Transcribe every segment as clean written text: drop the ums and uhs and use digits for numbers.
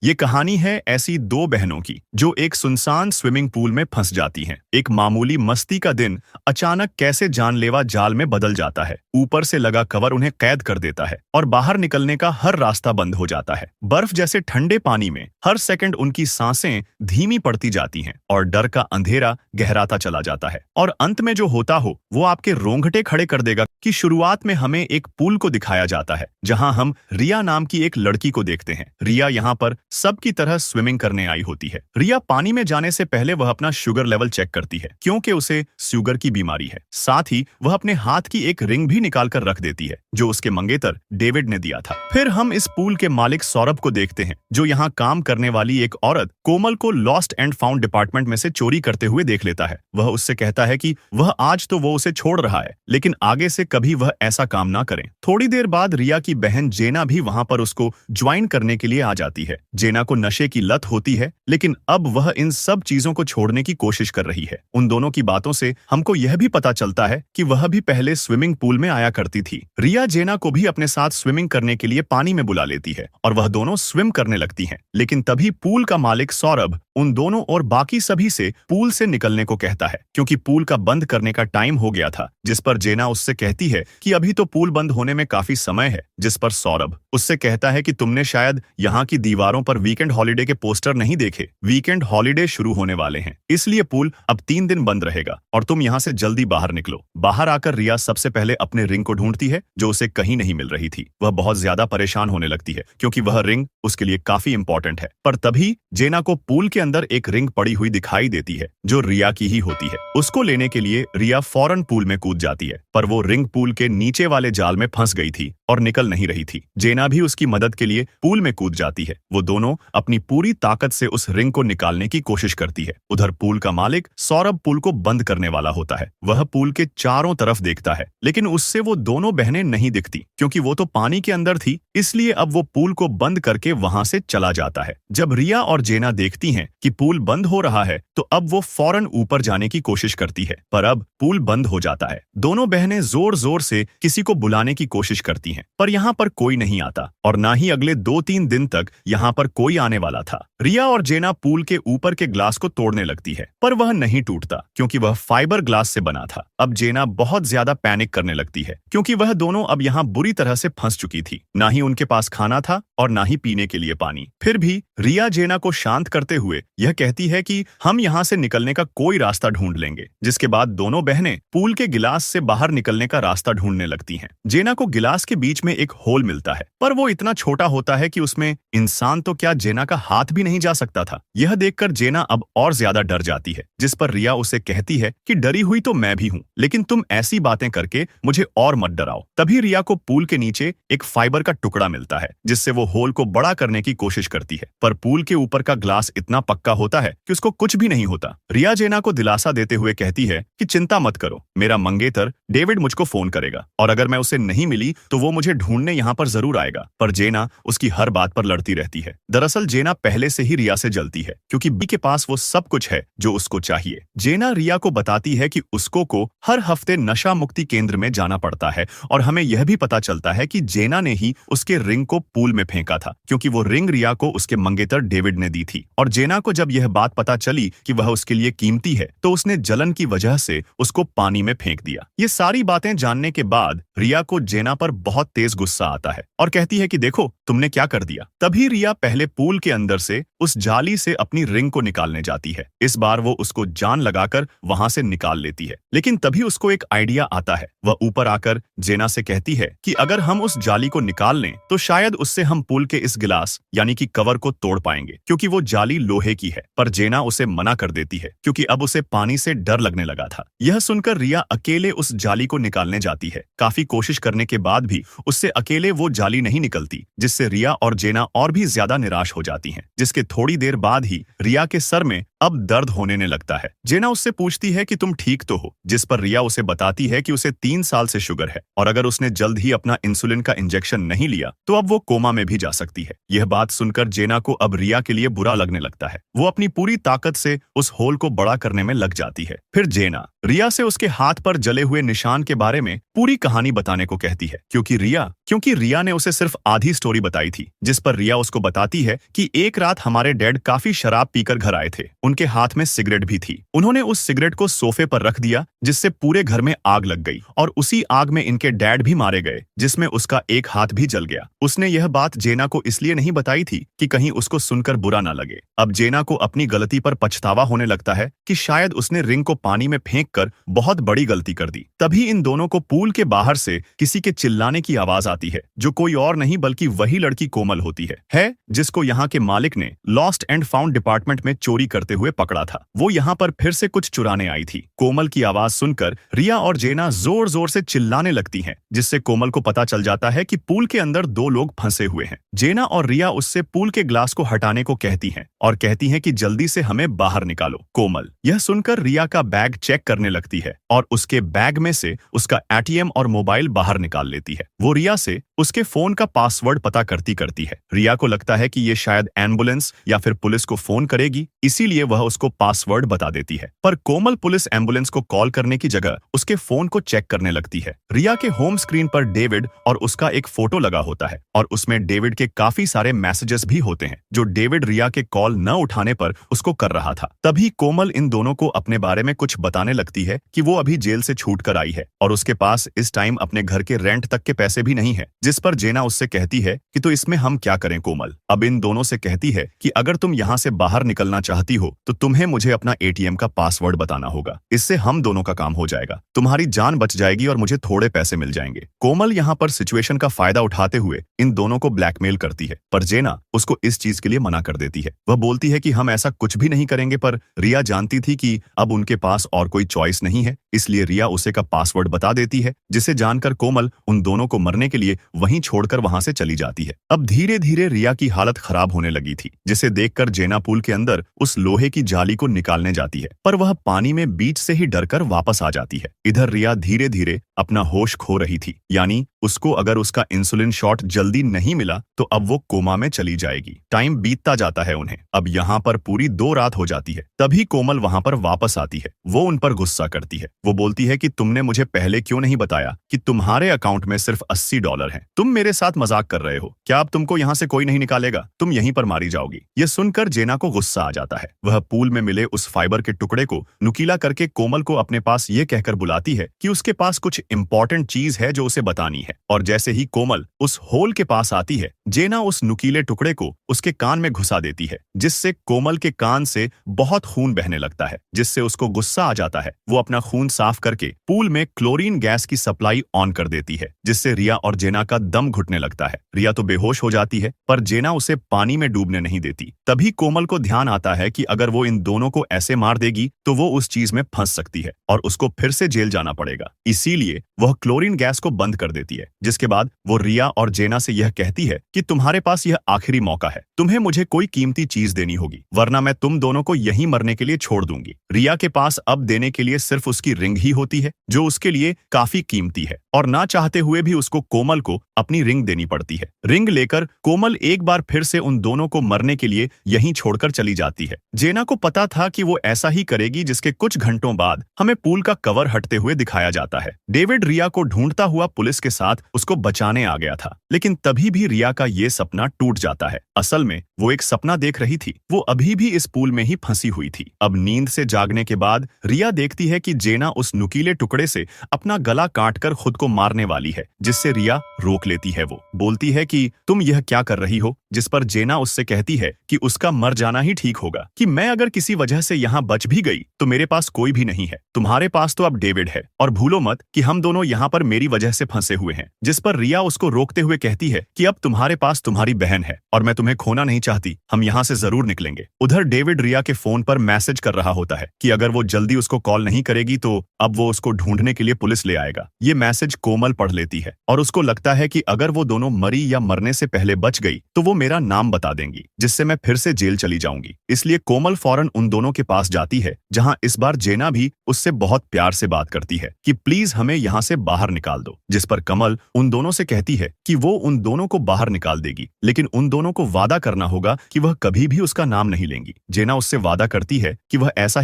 ये कहानी है ऐसी दो बहनों की जो एक सुनसान स्विमिंग पूल में फंस जाती हैं। एक मामूली मस्ती का दिन अचानक कैसे जानलेवा जाल में बदल जाता है। ऊपर से लगा कवर उन्हें कैद कर देता है और बाहर निकलने का हर रास्ता बंद हो जाता है। बर्फ जैसे ठंडे पानी में हर सेकंड उनकी सांसें धीमी पड़ती जाती हैं और डर का अंधेरा गहराता चला जाता है। और अंत में जो होता हो वो आपके रोंगटे खड़े कर देगा कि शुरुआत में हमें एक पूल को दिखाया जाता है जहां हम रिया नाम की एक लड़की को देखते हैं। रिया यहाँ पर सबकी तरह स्विमिंग करने आई होती है। रिया पानी में जाने से पहले वह अपना शुगर लेवल चेक करती है क्योंकि उसे शुगर की बीमारी है। साथ ही वह अपने हाथ की एक रिंग भी निकाल कर रख देती है जो उसके मंगेतर डेविड ने दिया था। फिर हम इस पूल के मालिक सौरभ को देखते हैं जो यहाँ काम करने वाली एक औरत कोमल को लॉस्ट एंड फाउंड डिपार्टमेंट में से चोरी करते हुए देख लेता है। वह उससे कहता है कि वह आज तो वो उसे छोड़ रहा है लेकिन आगे से कभी वह ऐसा काम ना करें। थोड़ी देर बाद रिया की बहन जेना भी वहां पर उसको ज्वाइन करने के लिए आ जाती है। जेना को नशे की लत होती है लेकिन अब वह इन सब चीजों को छोड़ने की कोशिश कर रही है। उन दोनों की बातों से हमको यह भी पता चलता है कि वह भी पहले स्विमिंग पूल में आया करती थी। रिया जेना को भी अपने साथ स्विमिंग करने के लिए पानी में बुला लेती है और वह दोनों स्विम करने लगती हैं। लेकिन तभी पूल का मालिक सौरभ उन दोनों और बाकी सभी से पूल से निकलने को कहता है क्योंकि पूल का बंद करने का टाइम हो गया था। जिस पर जेना उससे कहती है कि अभी तो पूल बंद होने में काफी समय है। जिस पर सौरभ उससे कहता है कि तुमने शायद यहाँ की दीवारों पर वीकेंड हॉलिडे के पोस्टर नहीं देखे। वीकेंड हॉलिडे शुरू होने वाले हैं इसलिए पूल अब 3 दिन बंद रहेगा और तुम यहाँ से जल्दी बाहर निकलो। बाहर आकर रिया सबसे पहले अपने रिंग को ढूंढती है जो उसे कहीं नहीं मिल रही थी। वह बहुत ज्यादा परेशान होने लगती है क्योंकि वह रिंग उसके लिए काफी इंपॉर्टेंट है। पर तभी जेना को पूल के अंदर एक रिंग पड़ी हुई दिखाई देती है जो रिया की ही होती है। उसको लेने के लिए रिया फौरन पूल में कूद जाती है पर वो रिंग पूल के नीचे वाले जाल में फंस गई थी और निकल नहीं रही थी। जेना भी उसकी मदद के लिए पूल में कूद जाती है। वो दोनों अपनी पूरी ताकत से उस रिंग को निकालने की कोशिश करती है। उधर पूल का मालिक सौरभ पूल को बंद करने वाला होता है। वह पूल के चारों तरफ देखता है लेकिन उससे वो दोनों बहनें नहीं दिखती क्योंकि वो तो पानी के अंदर थी। इसलिए अब वो पूल को बंद करके वहां से चला जाता है। जब रिया और जेना देखती हैं कि पूल बंद हो रहा है तो अब वो फौरन ऊपर जाने की कोशिश करती है पर अब पूल बंद हो जाता है। दोनों बहनें जोर जोर से किसी को बुलाने की कोशिश करती हैं पर यहाँ पर कोई नहीं आता और ना ही अगले 2-3 दिन तक यहाँ पर कोई आने वाला था। रिया और जेना पूल के ऊपर के ग्लास को तोड़ने लगती है पर वह नहीं टूटता क्योंकि वह फाइबर ग्लास से बना था। अब जेना बहुत ज्यादा पैनिक करने लगती है क्योंकि वह दोनों अब यहाँ बुरी तरह से फंस चुकी थी। ना ही उनके पास खाना था और ना ही पीने के लिए पानी। फिर भी रिया जेना को शांत करते हुए यह कहती है कि हम यहाँ से निकलने का कोई रास्ता ढूंढ लेंगे। जिसके बाद दोनों बहनें पूल के गिलास से बाहर निकलने का रास्ता ढूंढने लगती हैं। जेना को गिलास के बीच में एक होल मिलता है पर वो इतना छोटा होता है कि उसमें इंसान तो क्या जेना का हाथ भी नहीं जा सकता था। यह देखकर जेना अब और ज्यादा डर जाती है। जिस पर रिया उसे कहती है कि डरी हुई तो मैं भी हूँ लेकिन तुम ऐसी बातें करके मुझे और मत डराओ। तभी रिया को पूल के नीचे एक फाइबर का टुकड़ा मिलता है जिससे वो होल को बड़ा करने की कोशिश करती है पर पूल के ऊपर का ग्लास इतना पक्का होता है कि उसको कुछ भी नहीं होता। रिया जेना को दिलासा देते हुए कहती है कि चिंता मत करो, मेरा मंगेतर डेविड मुझको फोन करेगा और अगर मैं उसे नहीं मिली तो वो मुझे ढूंढने यहाँ पर जरूर आएगा। पर जेना उसकी हर बात पर लड़ती रहती है। दरअसल जेना पहले से ही रिया से जलती है क्योंकि बी के पास वो सब कुछ है जो उसको चाहिए। जेना रिया को बताती है कि उसको हर हफ्ते नशा मुक्ति केंद्र में जाना पड़ता है और हमें यह भी पता चलता है कि जेना ने ही उसके रिंग को पूल में फेंका था क्योंकि वो रिंग रिया को उसके मंगेतर डेविड ने दी थी। और जेना को जब यह बात पता चली कि वह उसके लिए कीमती है तो उसने जलन की वजह से उसको पानी में फेंक दिया। ये सारी बातें जानने के बाद रिया को जेना पर बहुत तेज गुस्सा आता है और कहती है कि देखो तुमने क्या कर दिया। तभी रिया पहले पूल के अंदर से उस जाली से अपनी रिंग को निकालने जाती है। इस बार वो उसको जान लगाकर वहां से निकाल लेती है लेकिन तभी उसको एक आइडिया आता है। वह ऊपर आकर जेना से कहती है कि अगर हम उस जाली को निकाल लें तो शायद उससे हम पूल के इस गिलास यानी कि कवर को तोड़ पाएंगे क्योंकि वो जाली लोहे की है। पर जेना उसे मना कर देती है क्योंकि अब उसे पानी से डर लगने लगा था। यह सुनकर रिया अकेले उस जाली को निकालने जाती है। काफी कोशिश करने के बाद भी उससे अकेले वो जाली नहीं निकलती जिससे रिया और जेना और भी ज्यादा निराश हो जाती हैं। जिसके उसके थोड़ी देर बाद ही रिया के सर में अब दर्द होने लगता है। जेना उससे पूछती है कि तुम ठीक तो हो, जिस पर रिया उसे बताती है कि उसे 3 साल से शुगर है और अगर उसने जल्द ही अपना इंसुलिन का इंजेक्शन नहीं लिया तो अब वो कोमा में भी जा सकती है। यह बात सुनकर जेना को अब रिया के लिए बुरा लगने लगता है। वो अपनी पूरी ताकत से उस होल को बड़ा करने में लग जाती है। फिर जेना रिया से उसके हाथ पर जले हुए निशान के बारे में पूरी कहानी बताने को कहती है, क्योंकि रिया ने उसे सिर्फ आधी स्टोरी बताई थी, जिस पर रिया उसको बताती है कि एक रात हमारे डैड काफी शराब पीकर घर आए थे। उनके हाथ में सिगरेट भी थी। उन्होंने उस सिगरेट को सोफे पर रख दिया, जिससे पूरे घर में आग लग गई और उसी आग में इनके डैड भी मारे गए, जिसमें उसका एक हाथ भी जल गया। उसने यह बात जेना को इसलिए नहीं बताई थी कि कहीं उसको सुनकर बुरा ना लगे। अब जेना को अपनी गलती पर पछतावा होने लगता है कि शायद उसने रिंग को पानी में फेंक कर बहुत बड़ी गलती कर दी। तभी इन दोनों को पूल के बाहर से किसी के चिल्लाने की आवाज आती है, जो कोई और नहीं बल्कि वही लड़की कोमल होती है जिसको यहाँ के मालिक ने लॉस्ट एंड फाउंड डिपार्टमेंट में चोरी करते हुए पकड़ा था। वो यहाँ पर फिर से कुछ चुराने आई थी। कोमल की आवाज सुनकर रिया और जेना जोर जोर से चिल्लाने लगती हैं, जिससे कोमल को पता चल जाता है कि पूल के अंदर 2 लोग फंसे हुए हैं। जेना और रिया उससे पूल के ग्लास को हटाने को कहती हैं और कहती हैं कि जल्दी से हमें बाहर निकालो। कोमल यह सुनकर रिया का बैग चेक करने लगती है और उसके बैग में से उसका एटीएम और मोबाइल बाहर निकाल लेती है। वो रिया से उसके फोन का पासवर्ड पता करती है। रिया को लगता है कि ये शायद एम्बुलेंस या फिर पुलिस को फोन करेगी, इसीलिए वह उसको पासवर्ड बता देती है। पर कोमल पुलिस एम्बुलेंस को कॉल करने की जगह उसके फोन को चेक करने लगती है। रिया के होम स्क्रीन पर डेविड और उसका एक फोटो लगा होता है और उसमें डेविड के काफी सारे मैसेजेस भी होते हैं, जो डेविड रिया के कॉल न उठाने पर उसको कर रहा था। तभी कोमल इन दोनों को अपने बारे में कुछ बताने लगती है कि वो अभी जेल से छूट कर आई है और उसके पास इस टाइम अपने घर के रेंट तक के पैसे भी नहीं है, जिस पर जेना उससे कहती है कि तो इसमें हम क्या करें। कोमल अब इन दोनों से कहती है कि अगर तुम यहाँ से बाहर निकलना चाहती हो तो तुम्हें मुझे अपना एटीएम का पासवर्ड बताना होगा। इससे हम दोनों का काम हो जाएगा, तुम्हारी जान बच जाएगी और मुझे थोड़े पैसे मिल जाएंगे। कोमल यहाँ पर सिचुएशन का फायदा उठाते हुए इन दोनों को ब्लैकमेल करती है, पर जेना उसको इस चीज के लिए मना कर देती है। वह बोलती है कि हम ऐसा कुछ भी नहीं करेंगे, पर रिया जानती थी कि अब उनके पास और कोई चॉइस नहीं है, इसलिए रिया उसे का पासवर्ड बता देती है, जिसे जानकर कोमल उन दोनों को मरने के लिए वहीं छोड़कर वहां से चली जाती है। अब धीरे धीरे रिया की हालत खराब होने लगी थी, जिसे देखकर जेना पूल के अंदर उस लोहे की जाली को निकालने जाती है, पर वह पानी में बीच से ही डरकर वापस आ जाती है। इधर रिया धीरे धीरे अपना होश खो रही थी, यानी उसको अगर उसका इंसुलिन शॉट जल्दी नहीं मिला तो अब वो कोमा में चली जाएगी। टाइम बीतता जाता है उन्हें। अब यहाँ पर पूरी 2 रात हो जाती है। तभी कोमल वहां पर वापस आती है। वो उन पर गुस्सा करती है। वो बोलती है कि तुमने मुझे पहले क्यों नहीं बताया कि तुम्हारे अकाउंट में सिर्फ $80 हैं। तुम मेरे साथ मजाक कर रहे हो क्या? अब तुमको यहाँ से कोई नहीं निकालेगा, तुम यहीं पर मारी जाओगी। ये सुनकर जेना को गुस्सा आ जाता है। वह पूल में मिले उस फाइबर के टुकड़े को नुकीला करके कोमल को अपने पास ये कहकर बुलाती है कि उसके पास कुछ इंपॉर्टेंट चीज है जो उसे बतानी है। और जैसे ही कोमल उस होल के पास आती है, जेना उस नुकीले टुकड़े को उसके कान में घुसा देती है, जिससे कोमल के कान से बहुत खून बहने लगता है, जिससे उसको गुस्सा आ जाता है। वो अपना खून साफ करके पूल में क्लोरीन गैस की सप्लाई ऑन कर देती है, जिससे रिया और जेना का दम घुटने लगता है। रिया तो बेहोश हो जाती है, पर जेना उसे पानी में डूबने नहीं देती। तभी कोमल को ध्यान आता है कि अगर वो इन दोनों को ऐसे मार देगी तो वो उस चीज में फंस सकती है और उसको फिर से जेल जाना पड़ेगा। इसीलिए वह क्लोरीन गैस को बंद कर देती है, जिसके बाद वो रिया और जेना से यह कहती है कि तुम्हारे पास यह आखिरी मौका है, तुम्हें मुझे कोई कीमती चीज देनी होगी, वरना मैं तुम दोनों को यहीं मरने के लिए छोड़ दूंगी। रिया के पास अब देने के लिए सिर्फ उसकी रिंग ही होती है, जो उसके लिए काफी कीमती है, और ना चाहते हुए भी उसको कोमल को अपनी रिंग देनी पड़ती है। रिंग लेकर कोमल एक बार फिर से उन दोनों को मरने के लिए यहीं छोड़कर चली जाती है। जेना को पता था कि वो ऐसा ही करेगी, जिसके कुछ घंटों बाद हमें पूल का कवर हटते हुए दिखाया जाता है। डेविड रिया को ढूंढता हुआ पुलिस के साथ उसको बचाने आ गया था, लेकिन तभी भी रिया का ये सपना टूट जाता है। असल में वो एक सपना देख रही थी, वो अभी भी इस पूल में ही फंसी हुई थी। अब नींद से जागने के बाद रिया देखती है कि जेना उस नुकीले टुकड़े से अपना गला काटकर खुद को मारने वाली है, जिससे रिया रोक लेती है। वो बोलती है कि तुम यह क्या कर रही हो, जिस पर जेना उससे कहती है कि उसका मर जाना ही ठीक होगा, कि मैं अगर किसी वजह से यहाँ बच भी गई तो मेरे पास कोई भी नहीं है, तुम्हारे पास तो अब डेविड है, और भूलो मत कि हम दोनों यहाँ पर मेरी वजह से फंसे हुए हैं। हैं, जिस पर रिया उसको रोकते हुए कहती है कि अब तुम्हारे पास तुम्हारी बहन है और मैं तुम्हें खोना नहीं चाहती, हम यहाँ से जरूर निकलेंगे। उधर डेविड रिया के फोन पर मैसेज कर रहा होता है कि अगर वो जल्दी उसको कॉल नहीं करेगी तो अब वो उसको ढूंढने के लिए पुलिस ले आएगा। ये मैसेज कोमल पढ़ लेती है और उसको लगता है कि अगर वो दोनों मरी या मरने से पहले बच गई तो वो मेरा नाम बता देंगी, जिससे मैं फिर से जेल चली जाऊंगी। इसलिए कोमल फौरन उन दोनों के पास जाती है, जहां इस बार जेना भी उससे बहुत प्यार से बात करती है कि प्लीज हमें यहाँ से बाहर निकाल दो। जिस पर कमल उन दोनों से कहती है कि वो उन दोनों को बाहर निकाल देगी, लेकिन उन दोनों को वादा करना होगा कि वह कभी भी उसका नाम नहीं लेंगी। जेना उससे वादा करती है कि वह ऐसा ही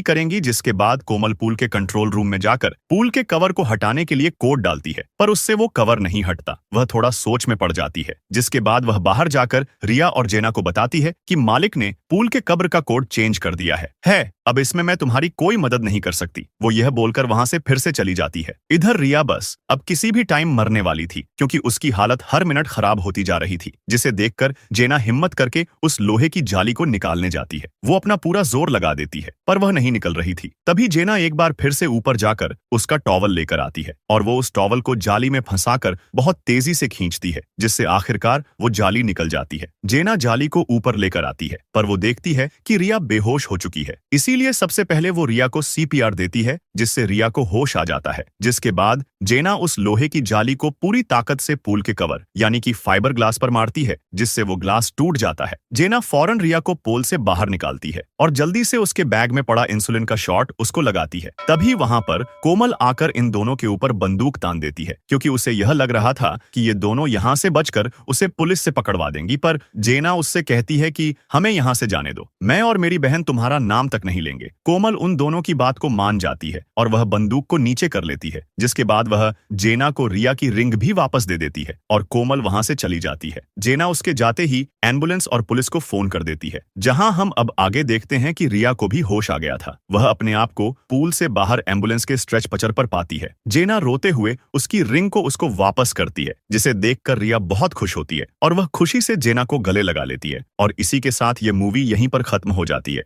करेंगी जिसके बाद कोमल पूल के कंट्रोल रूम में जाकर पूल के कवर को हटाने के लिए कोड डालती है, पर उससे वो कवर नहीं हटता। वह थोड़ा सोच में पड़ जाती है, जिसके बाद वह बाहर जाकर रिया और जेना को बताती है कि मालिक ने पूल के कवर का कोड चेंज कर दिया है अब इसमें मैं तुम्हारी कोई मदद नहीं कर सकती। वो यह बोलकर वहां से फिर से चली जाती है। इधर रिया बस अब किसी भी टाइम मरने वाली थी, क्योंकि उसकी हालत हर मिनट खराब होती जा रही थी, जिसे देखकर जेना हिम्मत करके उस लोहे की जाली को निकालने जाती है। वो अपना पूरा जोर लगा देती है, पर वह नहीं निकल रही थी। तभी जेना एक बार फिर से ऊपर जाकर उसका टॉवल लेकर आती है और वो उस टॉवल को जाली में फंसाकर बहुत तेजी से खींचती है, जिससे आखिरकार वो जाली निकल जाती है। जेना जाली को ऊपर लेकर आती है, पर वो देखती है कि रिया बेहोश हो चुकी है। इसीलिए सबसे पहले वो रिया को सीपीआर देती है, जिससे रिया को होश आ जाता है। जिसके बाद जेना उस लोहे की जाली को पूरी ताकत से पूल के कवर यानी कि फाइबर ग्लास पर मारती है, जिससे वो ग्लास टूट जाता है। जेना फौरन रिया को पोल से बाहर निकालती है और जल्दी से उसके बैग में पड़ा इंसुलिन का शॉट उसको लगाती है। तभी वहां पर कोमल आकर इन दोनों के ऊपर बंदूक तान देती है, क्योंकि उसे यह लग रहा था कि ये दोनों यहाँ से बचकर उसे पुलिस से पकड़वा देंगी। पर जेना उससे कहती है कि हमें यहाँ से जाने दो, मैं और मेरी बहन तुम्हारा नाम तक नहीं लेंगे। कोमल उन दोनों की बात को मान जाती है और वह बंदूक को नीचे कर लेती है, जिसके बाद वह जेना को रिया की रिंग भी वापस दे देती है और कोमल वहां से चली जाती है। जेना उसके जाते ही एम्बुलेंस और पुलिस को फोन कर देती है, जहां हम अब आगे देखते हैं कि रिया को भी होश आ गया था। वह अपने आप को पूल से बाहर एम्बुलेंस के स्ट्रेच पचर पर पाती है। जेना रोते हुए उसकी रिंग को उसको वापस करती है, जिसे देखकर रिया बहुत खुश होती है और वह खुशी से जेना को गले लगा लेती है। और इसी के साथ ये मूवी यहीं पर खत्म हो जाती है।